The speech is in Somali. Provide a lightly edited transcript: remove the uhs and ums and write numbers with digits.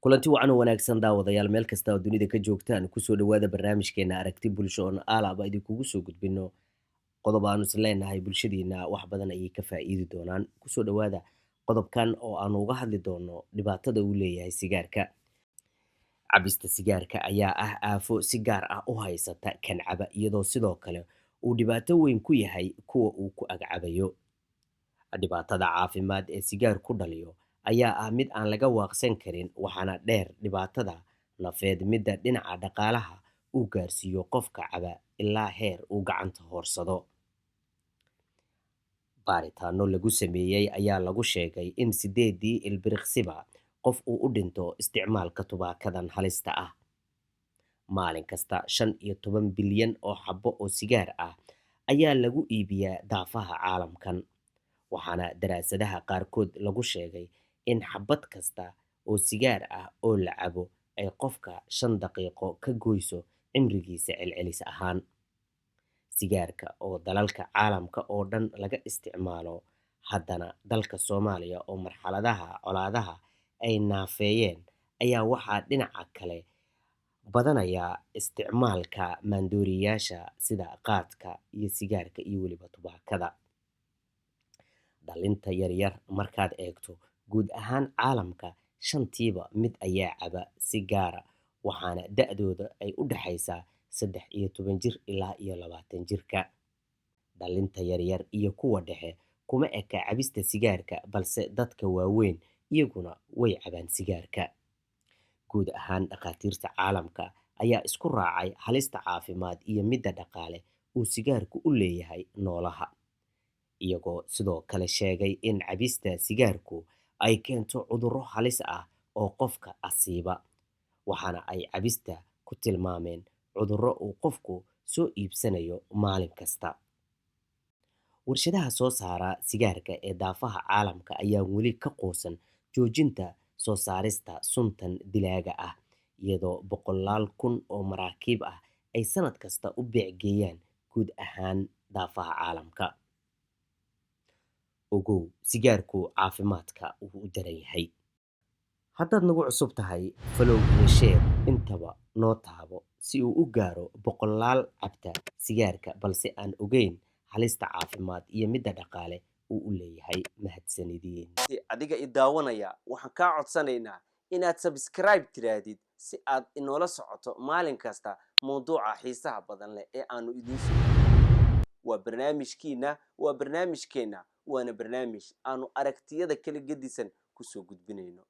kulanti wacan oo wanaagsan daawadayaal meel kasta oo dunida ka joogtaan kusoo dhawaada barnaamijkeena aragti bulsho oon aalaba idinkugu soo gudbino qodob aanu is leenahay bulshadiina wax badan ayay ka faa'iidi doonaan kusoo dhawaada qodobkan oo aanu uga hadli doono dhibaatada uu leeyahay sigaarka. Cabista sigaarka ayaa ah aafo si gaar ah u haysata kan caba iyadoo sidoo kale uu dhibaato weyn ku yahay kuwa uu ku agcabayo. Dhibaatada caafimaad ee sigaar ku dhaliyo ayaa ah mid aan laga waaqsan karin waxaana dheer dhibaatada nafeed midda dhinaca dhaqaalaha uu gaarsiiyo qofka caba ilaa heer uu gacanta hoorsado. Baaritaano lagu sameeyey ayaa lagu sheegay in 8 ilbiriqsiba qof uu u dhinto isticmaalka tubaakadan halista ah. Maalin kasta 15 bilyan oo xabbo oo sigaar ah ayaa lagu iibiyaa daafaha caalamkan. Waxaana daraasadaha qaarkood lagu sheegay in xabbad kasta oo sigaar ah oo la cabo ay qofka 5 daqiiqo ka goyso cimrigiisa celcelis ahaan. Sigaarka oo dalalka caalamka oo dhan laga isticmaalo, haddana dalka Soomaaliya oo marxaladaha colaadaha ay naafeeyeen ayaa waxaa dhinaca kale badanaya isticmaalka maandooriyaasha sida qaadka iyo sigaarka iyo weliba tubaakada. Dhalinta yaryar markaad eegto guud ahaan caalamka 5tiiba mid ayaa caba sigaara waxaana da'dooda ay u dhaxaysaa 13 jir ilaa 20 jirka. Dhalinta yaryar iyo kuwa dhexe kuma eka cabista sigaarka balse dadka waaweyn iyaguna way cabaan sigaarka. Guud ahaan dhakhaatiirta caalamka ayaa isku raacay halista caafimaad iyo midda dhaqaale uu sigaarku u leeyahay noolaha, iyagoo sidoo kale sheegay in cabista sigaarku ay keento cudurro halis ah oo qofka asiiba. Waxaana ay cabista ku tilmaameen cudurro uu qofku soo iibsanayo maalin kasta. Warshadaha soo saara sigaarka ee daafaha caalamka ayaa weli ka quusan joojinta soo saarista suntan dilaaga ah, iyadoo 100 kun oo maraakiib ah ay sanad kasta u beecgeeyaan guud ahaan daafaha caalamka. Ogow, sigaarku caafimaadka wuu u daran yahay. Haddaad nagu cusub tahay, follow iyo share intaba noo taabo si uu u gaaro 100 cabta sigaarka balse aan ogeyn halista caafimaad iyo midda dhaqaale uu u leeyahay. Mahadsanidin. Adiga i daawanaya waxaan kaa codsanaynaa inaad subscribe tiraadid si aad inoola socoto maalin kasta mowduuca xiisaha badan leh ee aanu idiin soo waa barnaamijkeena waana barnaamij aanu aragtiyada kala gedisan kusoo gudbinayno.